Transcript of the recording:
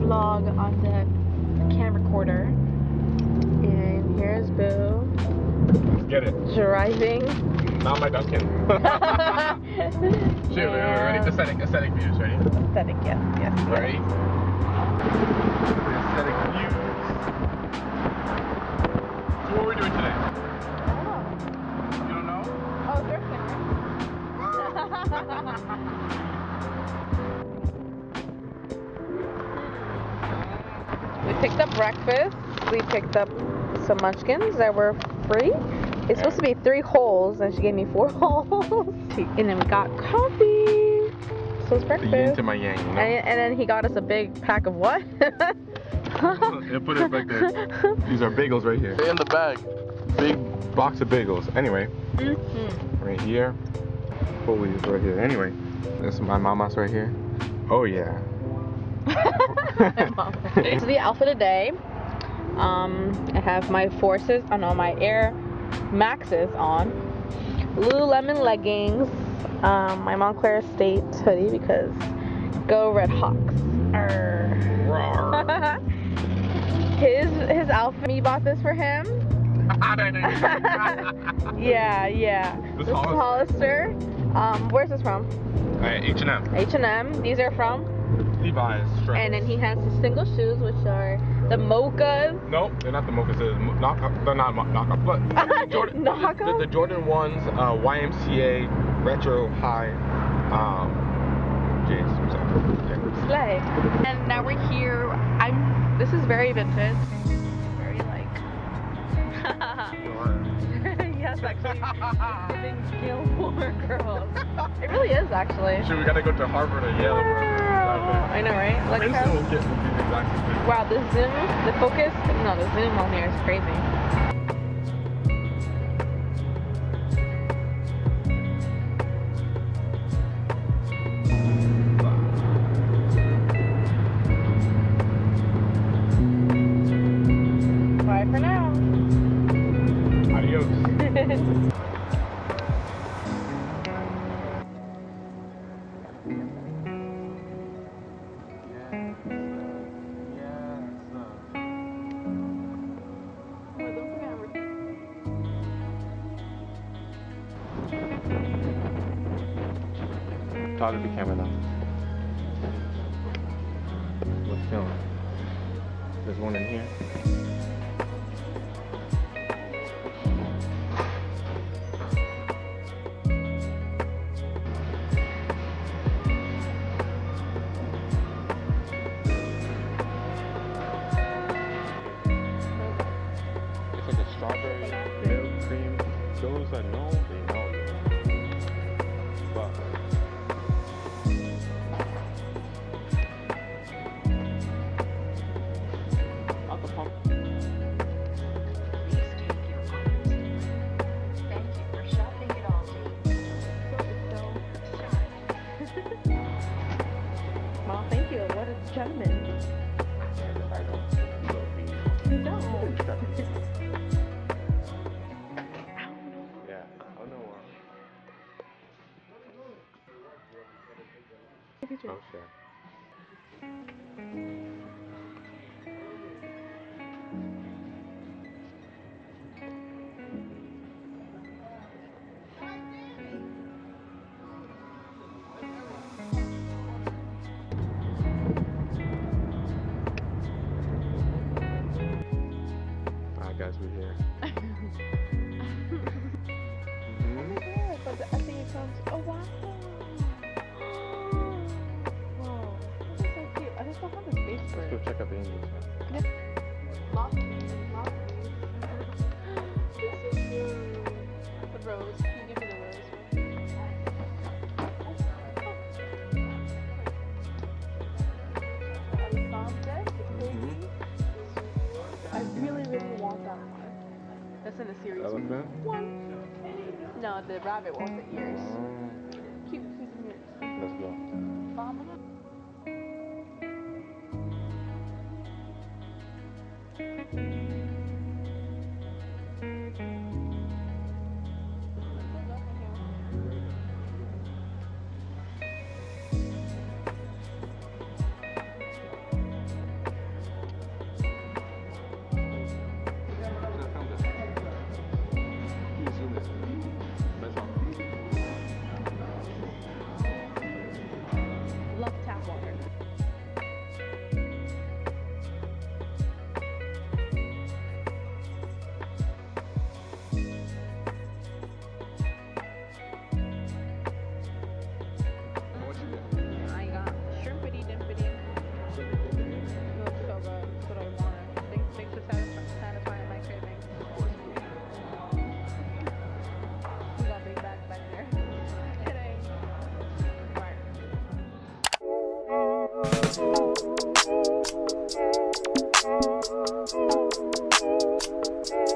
vlog on the camcorder. And here's Boo. Get it. Driving. Not my Duncan. Shoot, we're ready. Aesthetic views, ready? Aesthetic, yes. Ready? Aesthetic views. So what are we doing today? You don't know? Oh, thrifting, right? We picked up breakfast. We picked up some munchkins that were free. It's supposed to be 3 holes, and she gave me 4 holes. And then we got coffee. So it's breakfast. The yin to my yang, you know? And then he got us a big pack of what? Yeah, put it back there. These are bagels right here. They're in the bag. Big box of bagels. Anyway, right here. Holy is right here. Anyway, this is my mama's right here. Oh yeah. So the outfit of the day. I have my forces. Oh no, my Air Maxes on. Lululemon leggings. My Montclair State hoodie because go Red Hawks. His outfit. Me bought this for him. Yeah. This is Hollister. Where's this from? H&M. H&M. These are from Levi's. And then he has his single shoes, which are the mochas. Nope, they're not the mochas. They're not knockoff. But Jordan, the Jordan ones, YMCA retro high. Jeez, Slay. And now we're here. This is very vintage. Very like. Yes, actually. It's giving Gilmore Girls. It really is actually. Sure, we gotta go to Harvard or Yale or wherever. I know, right? Like Princeton will get these exact things. wow, the zoom, the focus, no, the zoom on here is crazy. Bye for now. Adios. Photography camera now. What's film? There's one in here. It's like a strawberry milk cream. Those that know, they know. But gentleman. No. Yeah, I know. Oh, sure. Guys, we're here. But I think it comes. Oh wow! Wow, this is so cute. I just don't have the space for it. Let's go check out the angels. Yeah. Lots of these. This is cute. The rose. Can you give me the rose? I really want that one. That's in the series. Elephant? One. No, the rabbit one with the ears. Cute ears. Let's go. Mama.